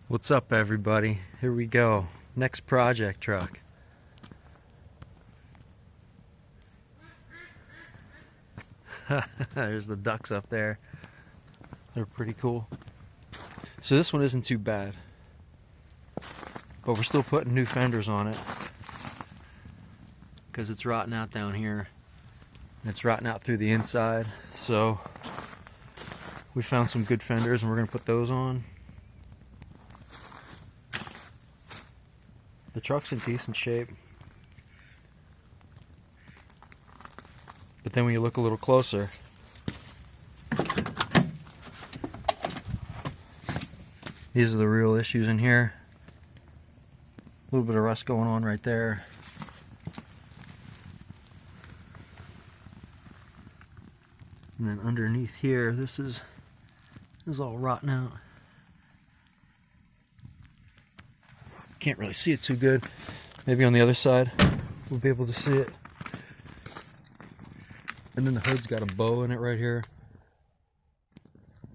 What's up, everybody? Here we go. Next project truck. There's the ducks up there. They're pretty cool. So this one isn't too bad, but we're still putting new fenders on it because it's rotting out down here and it's rotting out through the inside. So we found some good fenders and we're going to put those on. The truck's in decent shape, but then when you look a little closer, these are the real issues in here. A little bit of rust going on right there. And then underneath here, this is all rotten out. Can't really see it too good. Maybe on the other side we'll be able to see it. And then the hood's got a bow in it right here.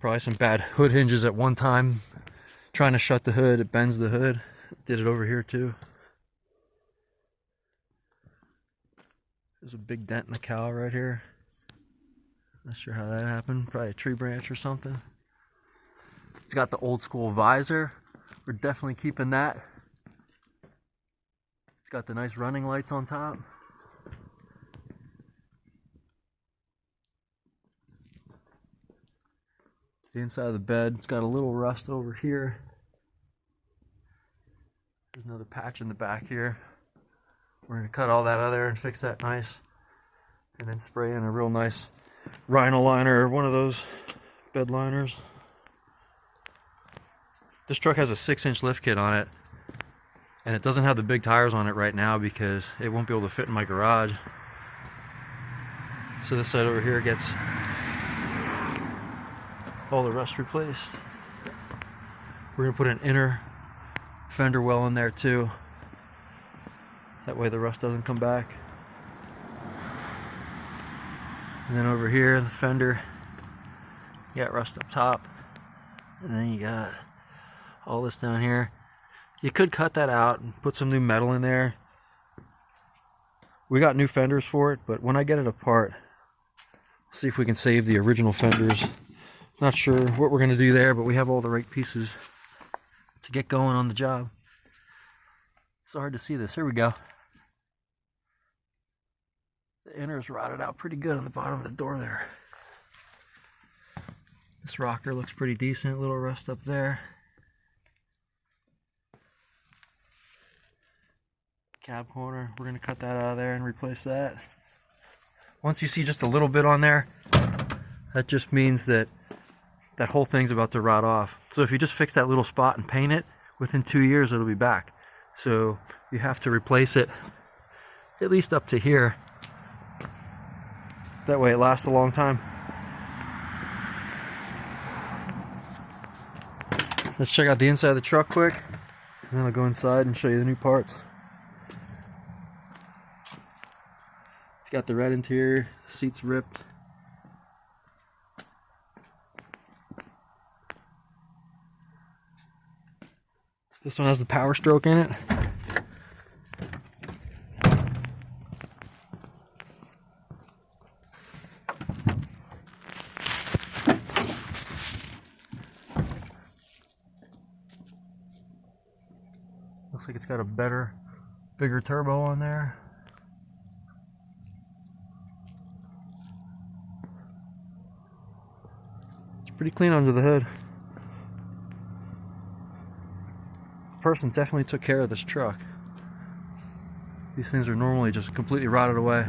Probably some bad hood hinges at one time. Trying to shut the hood, it bends the hood. Did it over here too. There's a big dent in the cowl right here. Not sure how that happened. Probably a tree branch or something. It's got the old school visor. We're definitely keeping that. It's got the nice running lights on top. The inside of the bed, it's got a little rust over here. There's another patch in the back here. We're going to cut all that out of there and fix that nice. And then spray in a real nice rhino liner, or one of those bed liners. This truck has a 6-inch lift kit on it. And it doesn't have the big tires on it right now because it won't be able to fit in my garage. So this side over here gets all the rust replaced. We're going to put an inner fender well in there too. That way the rust doesn't come back. And then over here, the fender, you got rust up top. And then you got all this down here. You could cut that out and put some new metal in there. We got new fenders for it, but when I get it apart, see if we can save the original fenders. Not sure what we're going to do there, but we have all the right pieces to get going on the job. It's so hard to see this. Here we go. The inner's rotted out pretty good on the bottom of the door there. This rocker looks pretty decent. A little rust up there. Cab corner, we're going to cut that out of there and replace that. Once you see just a little bit on there, that just means that that whole thing's about to rot off. So if you just fix that little spot and paint it, within 2 years it'll be back. So you have to replace it at least up to here. That way it lasts a long time. Let's check out the inside of the truck quick, and then I'll go inside and show you the new parts. It's got the red interior, seats ripped. This one has the power stroke in it. Looks like it's got a better, bigger turbo on there. It's pretty clean under the hood. Person definitely took care of this truck. These things are normally just completely rotted away.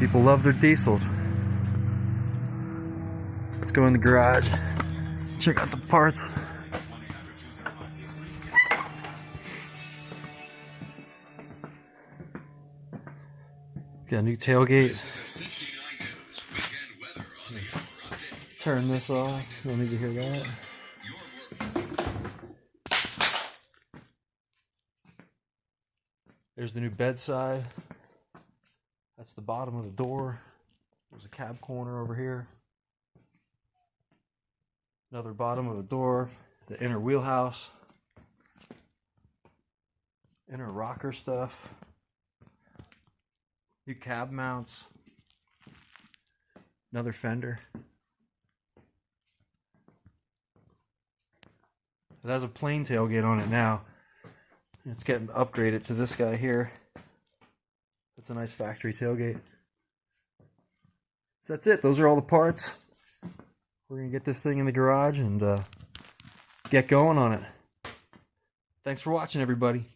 People love their diesels. Let's go in the garage, check out the parts. It's got a new tailgate. Turn this off. You don't need to hear that. There's the new bedside. That's the bottom of the door. There's a cab corner over here. Another bottom of the door. The inner wheelhouse. Inner rocker stuff. New cab mounts. Another fender. It has a plain tailgate on it now. It's getting upgraded to this guy here. That's a nice factory tailgate. So that's it. Those are all the parts. We're going to get this thing in the garage and get going on it. Thanks for watching, everybody.